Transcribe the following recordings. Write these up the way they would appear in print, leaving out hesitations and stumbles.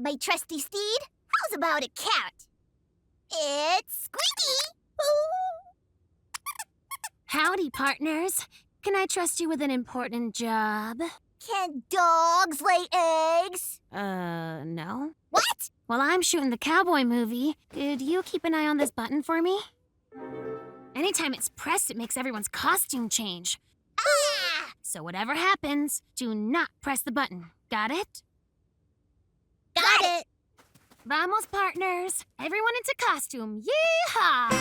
my trusty steed. How's about a carrot? It's Squeaky! Howdy, partners. Can I trust you with an important job? Can dogs lay eggs? No. What? While I'm shooting the cowboy movie, could you keep an eye on this button for me? Anytime it's pressed, it makes everyone's costume change. Ah! So whatever happens, do not press the button. Got it? Got it! Vamos, partners. Everyone into costume. Yeehaw!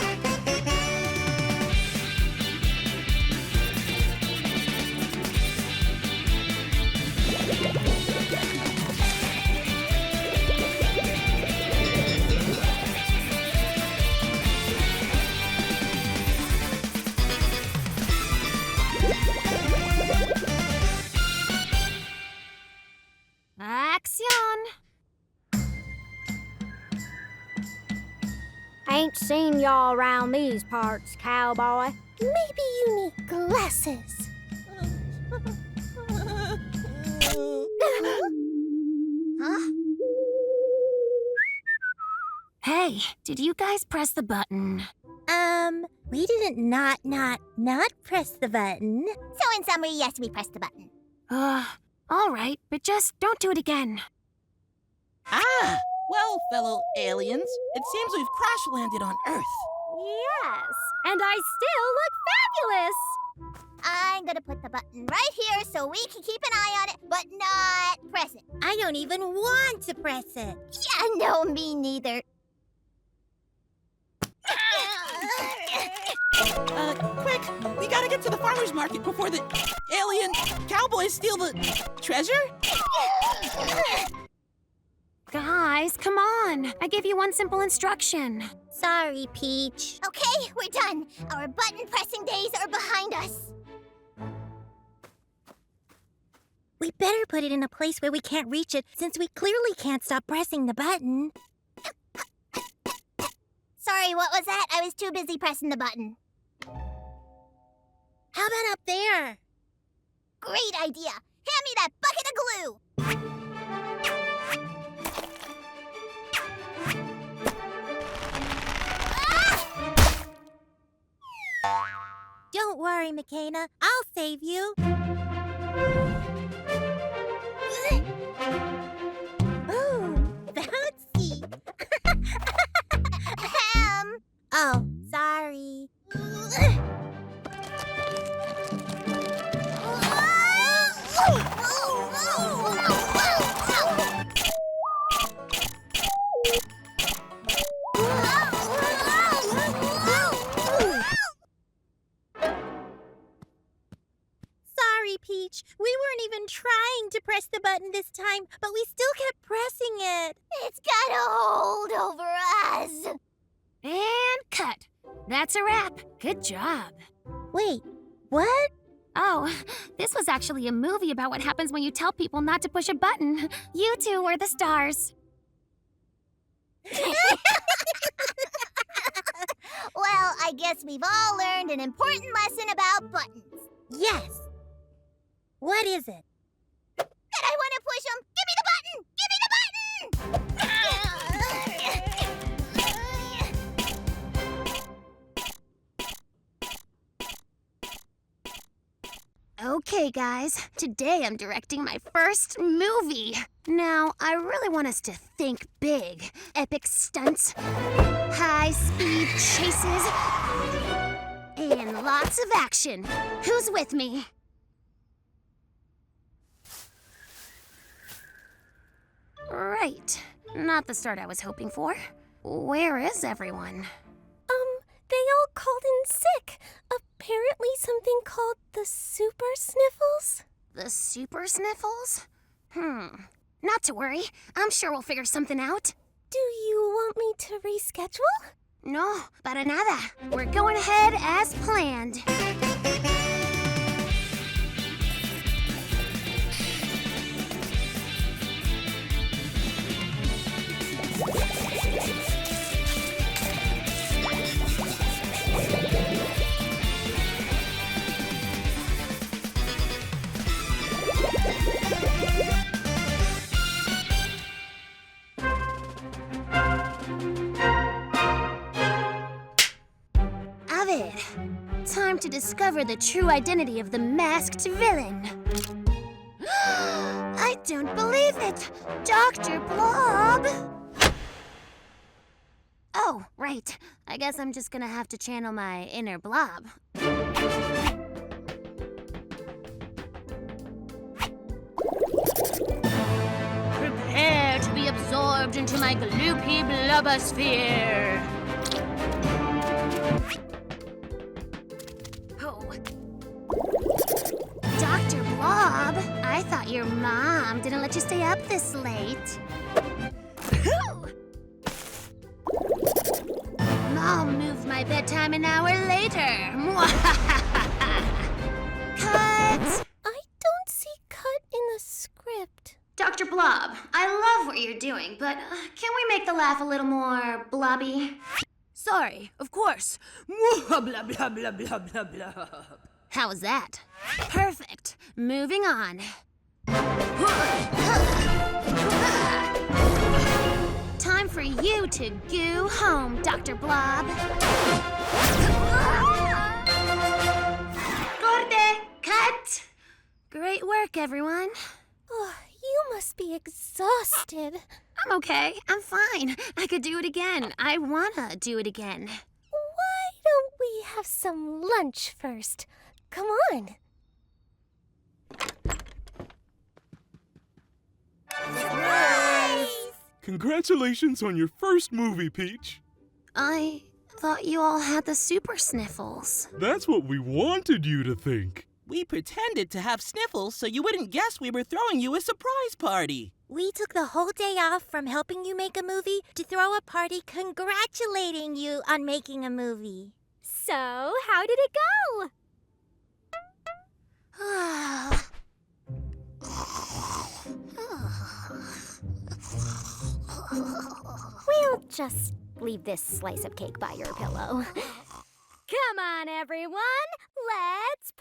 Action! Ain't seen y'all around these parts, cowboy. Maybe you need glasses. Huh? Hey, did you guys press the button? We didn't not press the button. So in summary, yes, we pressed the button. All right, but just don't do it again. Ah! Well, fellow aliens, it seems we've crash-landed on Earth. Yes, and I still look fabulous. I'm gonna put the button right here so we can keep an eye on it, but not press it. I don't even want to press it. Yeah, no, me neither. Quick! We gotta get to the farmer's market before the alien cowboys steal the treasure? Guys, come on. I gave you one simple instruction. Sorry, Peach. Okay, we're done. Our button-pressing days are behind us. We better put it in a place where we can't reach it, since we clearly can't stop pressing the button. Sorry, what was that? I was too busy pressing the button. How about up there? Great idea. Hand me that bucket of glue. Don't worry, McKenna. I'll save you. Ooh, bouncy. Oh, sorry. Sorry, Peach. We weren't even trying to press the button this time, but we still kept pressing it. It's got a hold over us. And cut. That's a wrap. Good job. Wait, what? Oh, this was actually a movie about what happens when you tell people not to push a button. You two were the stars. Well, I guess we've all learned an important lesson about buttons. Yes. What is it? That I want to push them. Give me the button! Give me the button! Okay, guys. Today I'm directing my first movie. Now, I really want us to think big. Epic stunts, high-speed chases, and lots of action. Who's with me? Right. Not the start I was hoping for. Where is everyone? They all called in sick. Apparently something called the super sniffles. The super sniffles? Not to worry. I'm sure we'll figure something out. Do you want me to reschedule? No, para nada. We're going ahead as planned. to discover the true identity of the masked villain. I don't believe it! Dr. Blob! Oh, right. I guess I'm just gonna have to channel my inner blob. Prepare to be absorbed into my gloopy blubbosphere. Oh. Dr. Blob, I thought your mom didn't let you stay up this late. Mom moved my bedtime an hour later. Cut! I don't see cut in the script. Dr. Blob, I love what you're doing, but can we make the laugh a little more blobby? Sorry, of course. Blah, blah, blah, blah, blah, blah, blah. How was that? Perfect. Moving on. Time for you to go home, Dr. Blob. Corte! Cut! Great work, everyone. Oh, you must be exhausted. I'm okay. I'm fine. I could do it again. I wanna do it again. Why don't we have some lunch first? Come on. Surprise! Congratulations on your first movie, Peach. I thought you all had the super sniffles. That's what we wanted you to think. We pretended to have sniffles so you wouldn't guess we were throwing you a surprise party. We took the whole day off from helping you make a movie to throw a party congratulating you on making a movie. So, how did it go? We'll just leave this slice of cake by your pillow. Come on, everyone! Let's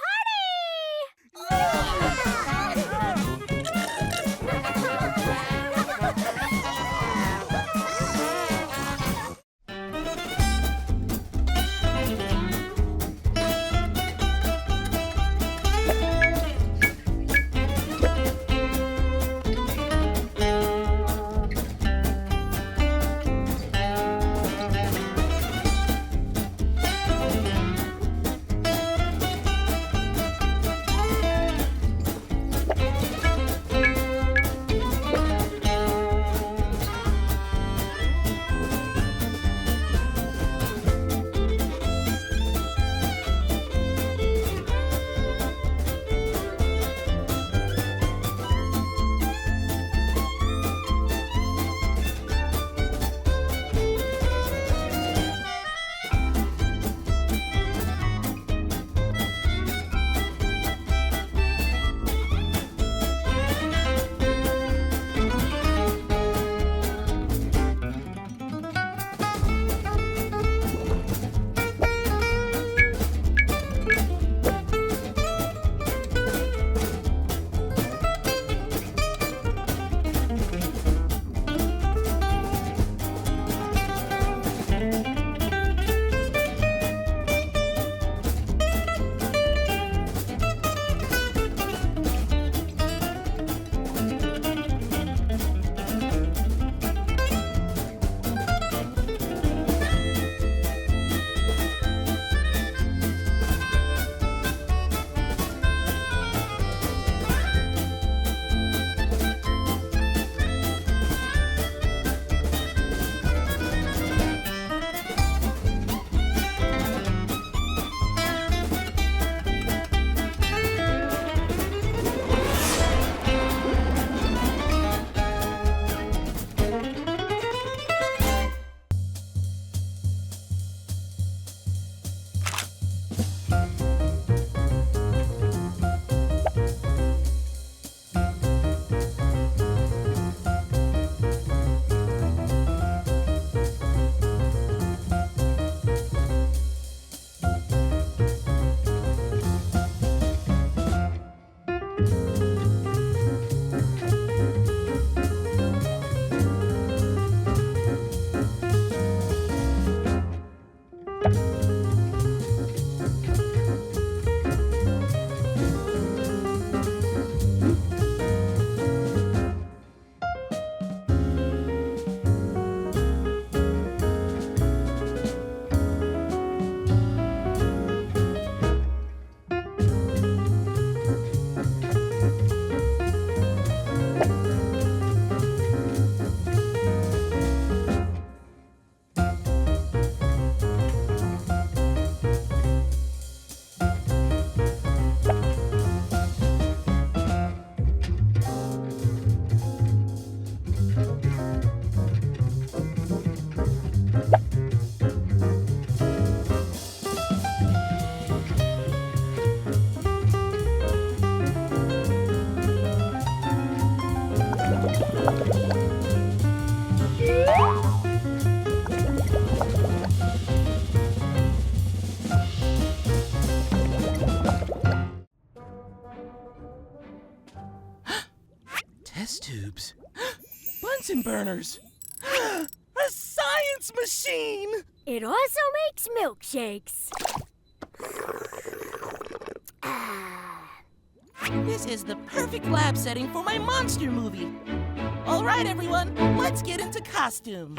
Test tubes. Bunsen burners. A science machine! It also makes milkshakes. This is the perfect lab setting for my monster movie. All right, everyone, let's get into costume.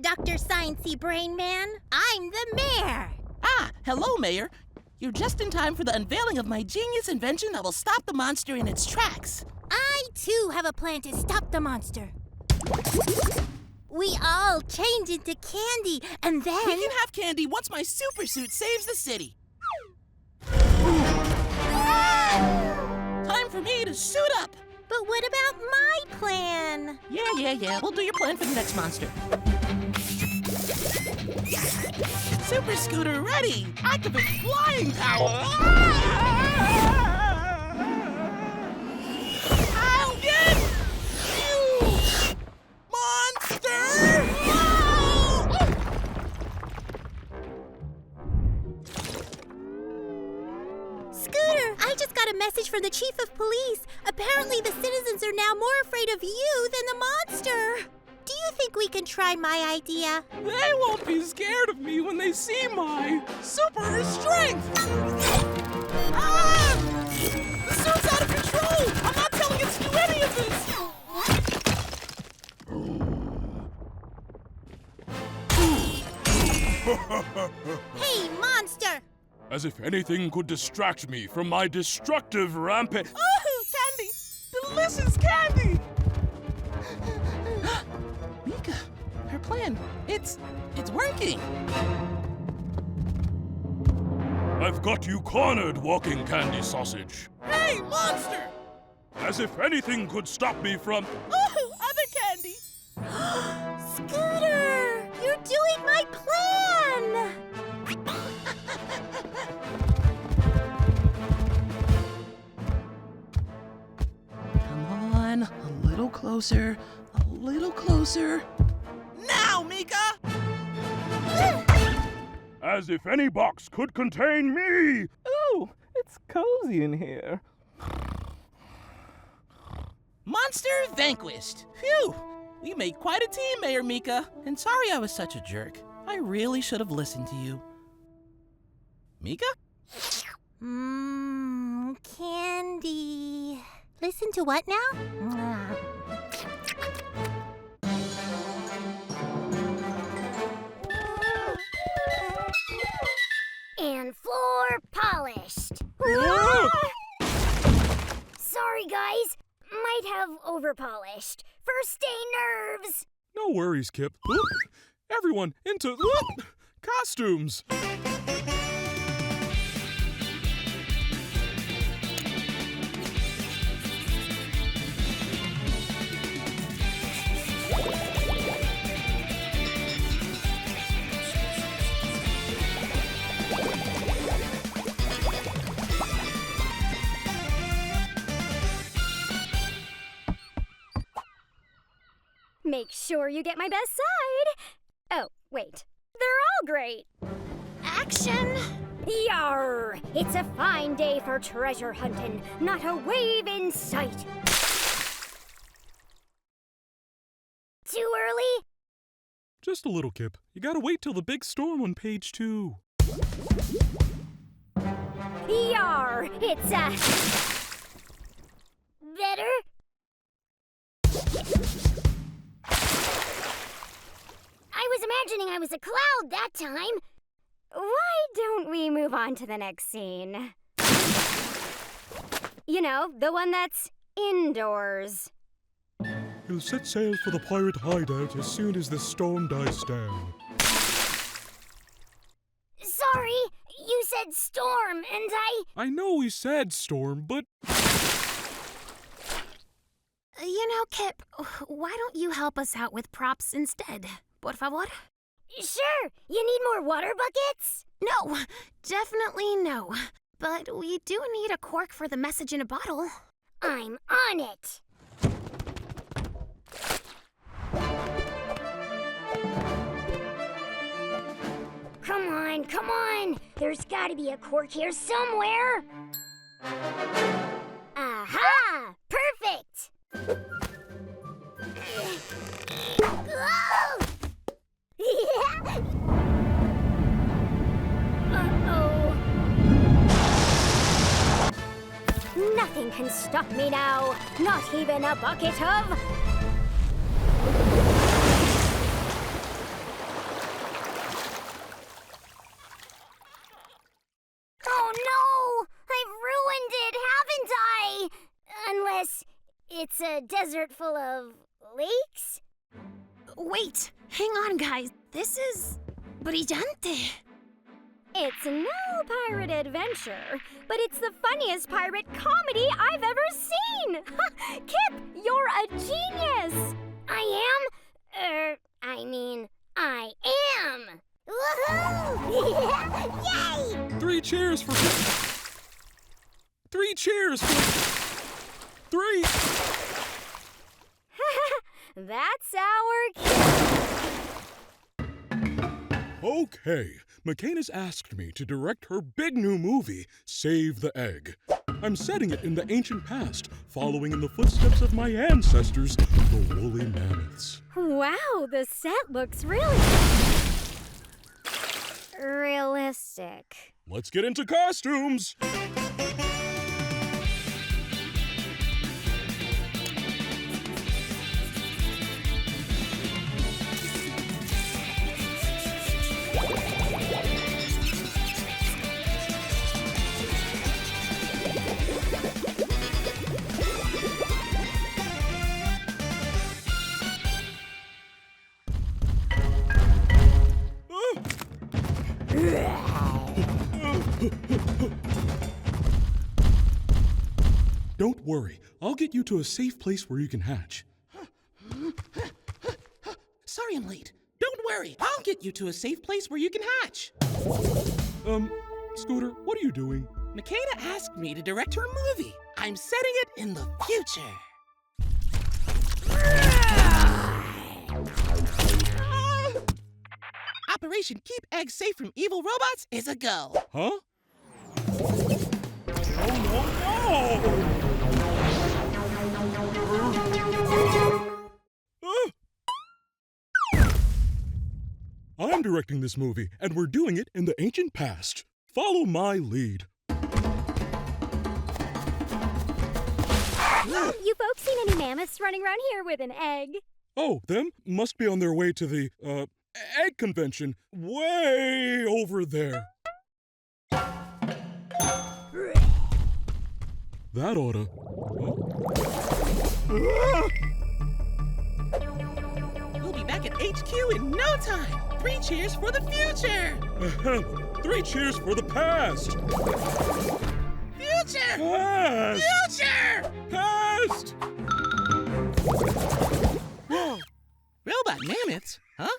Dr. Sciencey Brain Man. I'm the mayor. Ah, hello, Mayor. You're just in time for the unveiling of my genius invention that will stop the monster in its tracks. I, too, have a plan to stop the monster. We all change into candy, and then... We can have candy once my super suit saves the city. Time for me to suit up. But what about my plan? Yeah. We'll do your plan for the next monster. Super Scooter ready! Activate flying power! I'll get you! Monster! Scooter, I just got a message from the chief of police. Apparently the citizens are now more afraid of you than the monster. Do you think we can try my idea? They won't be scared of me when they see my super strength! Ah! The suit's out of control! I'm not telling it to do any of this! Hey, monster! As if anything could distract me from my destructive rampage. Oh, candy! Delicious candy! Mika, her plan, it's working. I've got you cornered, walking candy sausage. Hey, monster! As if anything could stop me from... Oh, other candy! Scooter! You're doing my plan! Come on, a little closer, a little closer. Now, Mika! As if any box could contain me! Ooh, it's cozy in here. Monster vanquished. Phew! We made quite a team, Mayor Mika. And sorry I was such a jerk. I really should have listened to you. Mika? Candy. Listen to what now? And floor polished. Sorry, guys. Might have over-polished. First day nerves. No worries, Kip. Everyone into costumes. Make sure you get my best side. Oh, wait. They're all great. Action. Yarr! It's a fine day for treasure hunting. Not a wave in sight. Too early? Just a little, Kip. You gotta wait till the big storm on page 2. Yarr! It's a... Better? I was imagining I was a cloud that time. Why don't we move on to the next scene? You know, the one that's indoors. We'll set sail for the pirate hideout as soon as the storm dies down. Sorry, you said storm, and I know we said storm, but... You know, Kip, why don't you help us out with props instead? Por favor? Sure, you need more water buckets? No, definitely no. But we do need a cork for the message in a bottle. I'm on it. Come on. There's gotta be a cork here somewhere. Aha! Perfect! Uh-oh. Nothing can stop me now. Not even a bucket of... Oh no! I've ruined it, haven't I? Unless it's a desert full of lakes? Wait, hang on, guys. This is brillante. It's no pirate adventure, but it's the funniest pirate comedy I've ever seen! Kip, you're a genius! I am! Woohoo! Yay! 3 cheers for... 3 cheers for... 3! That's our Kip. Okay, McCain asked me to direct her big new movie, Save the Egg. I'm setting it in the ancient past, following in the footsteps of my ancestors, the woolly mammoths. Wow, the set looks really... realistic. Let's get into costumes! Don't worry, I'll get you to a safe place where you can hatch. Sorry I'm late. Don't worry, I'll get you to a safe place where you can hatch. Scooter, what are you doing? Makeda asked me to direct her movie. I'm setting it in the future. Operation Keep Eggs Safe from Evil Robots is a go. Huh? No! I'm directing this movie, and we're doing it in the ancient past. Follow my lead. You folks seen any mammoths running around here with an egg? Oh, them must be on their way to the, egg convention way over there. That oughta... We'll be back at HQ in no time. 3 cheers for the future. 3 cheers for the past. Future! Past! Future! Past! Whoa! Robot mammoths? Huh?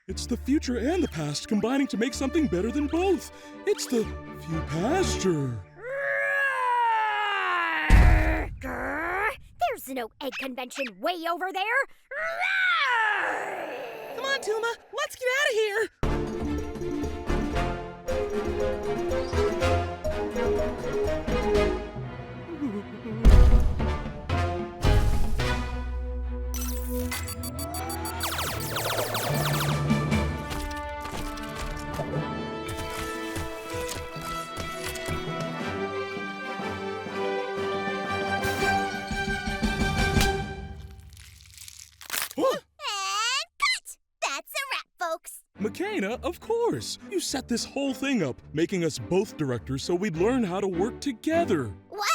It's the future and the past combining to make something better than both. It's the Few-pasture. There's no egg convention way over there. Come on, Tuma. Let's get out of here. McCain, of course. You set this whole thing up, making us both directors so we'd learn how to work together. What?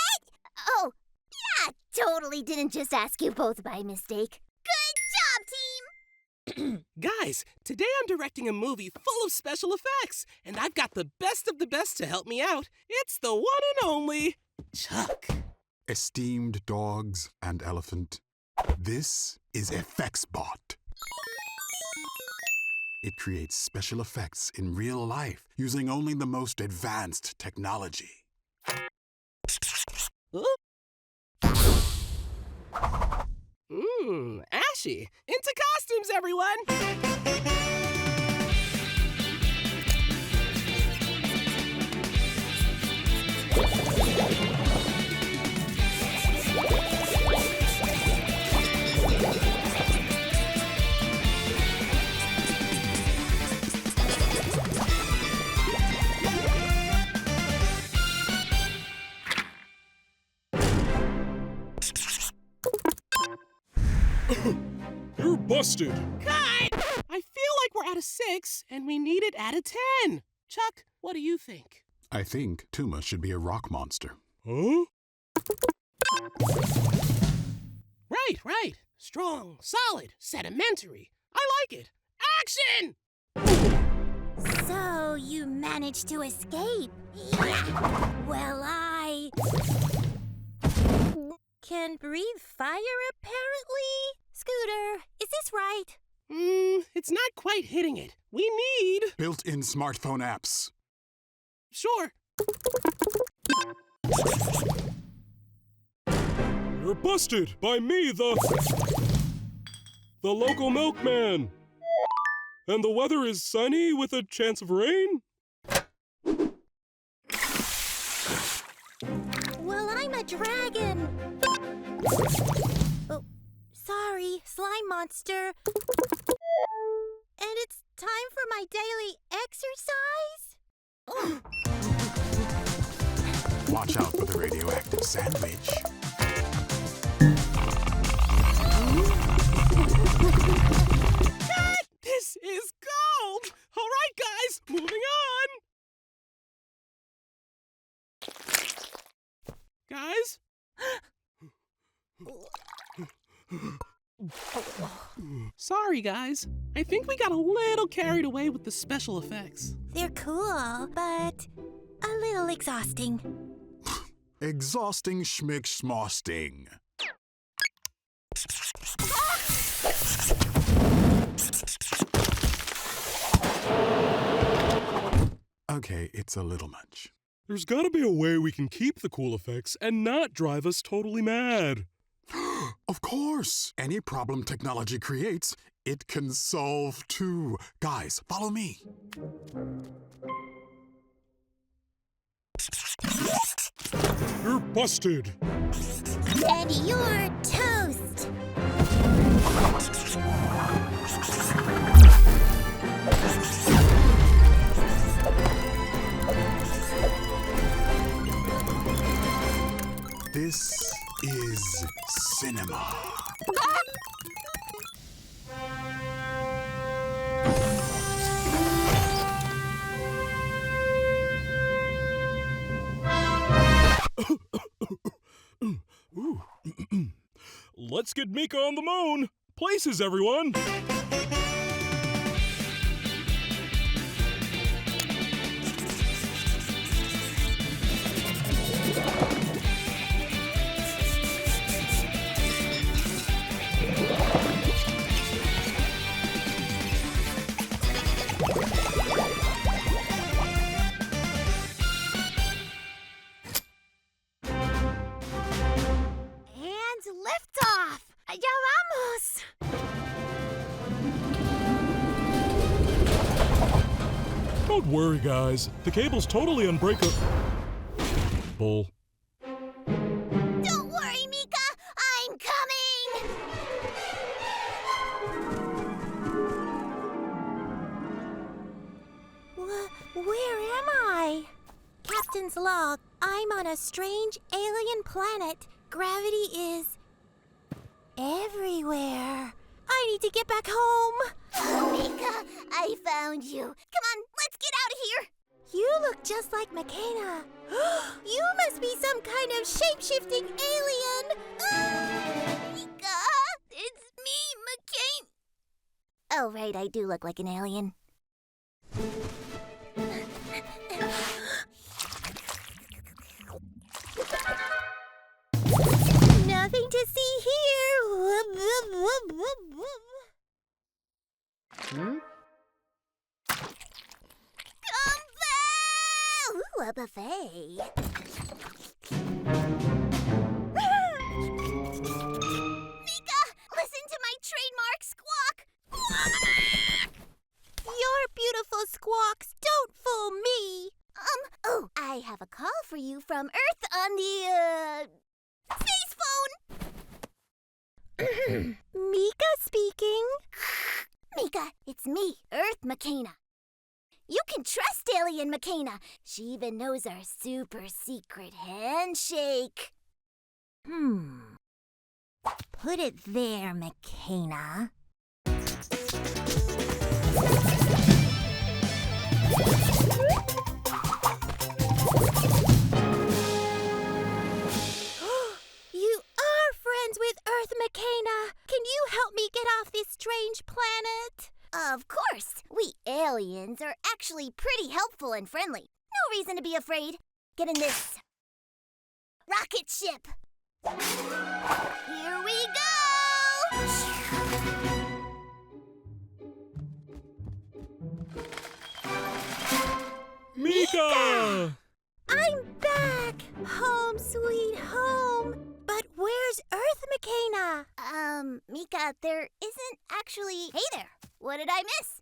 Oh, yeah, totally didn't just ask you both by mistake. Good job, team! Guys, today I'm directing a movie full of special effects, and I've got the best of the best to help me out. It's the one and only Chuck. Esteemed dogs and elephant, this is FXBot. It creates special effects in real life using only the most advanced technology. Ashy. Into costumes, everyone! You're busted. Cut! I feel like we're at a 6, and we need it at a 10. Chuck, what do you think? I think Tuma should be a rock monster. Huh? Right. Strong, solid, sedimentary. I like it. Action! So, you managed to escape. Well, I can breathe fire, apparently. Scooter, is this right? It's not quite hitting it. We need... Built-in smartphone apps. Sure. You're busted by me, the local milkman. And the weather is sunny with a chance of rain? Well, I'm a dragon. Oh, sorry, slime monster. And it's time for my daily exercise? Watch out for the radioactive sandwich. Cut! This is gold! All right, guys, moving on. Guys? Sorry, guys. I think we got a little carried away with the special effects. They're cool, but a little exhausting. Exhausting schmick-schmosting. Okay, it's a little much. There's gotta be a way we can keep the cool effects and not drive us totally mad. Of course! Any problem technology creates, it can solve too. Guys, follow me. You're busted. And you're toast. This is cinema. Let's get Mika on the moon. Places, everyone. Liftoff! ¡Ya vamos! Don't worry, guys. The cable's totally unbreakable. Bull. Don't worry, Mika. I'm coming. Where am I? Captain's log. I'm on a strange alien planet. Gravity is everywhere. I need to get back home. Oh, Mika, I found you. Come on, let's get out of here. You look just like McKenna. You must be some kind of shape-shifting alien. Mika! It's me, McCain. Oh, right, I do look like an alien. Nothing to see here. Ooh, a buffet. Mika, listen to my trademark squawk. Your beautiful squawks don't fool me. Oh, I have a call for you from Earth on the, space phone. Mika speaking. Mika, it's me, Earth McKenna. You can trust Alien McKenna. She even knows our super secret handshake. Put it there, McKenna. You are friends with Earth McKenna. Can you help me get off this strange planet? Of course! We aliens are actually pretty helpful and friendly. No reason to be afraid. Get in this rocket ship. Here we go! Mika! I'm back! Home sweet home! But where's Earth McKenna? Mika, there isn't actually... Hey there! What did I miss?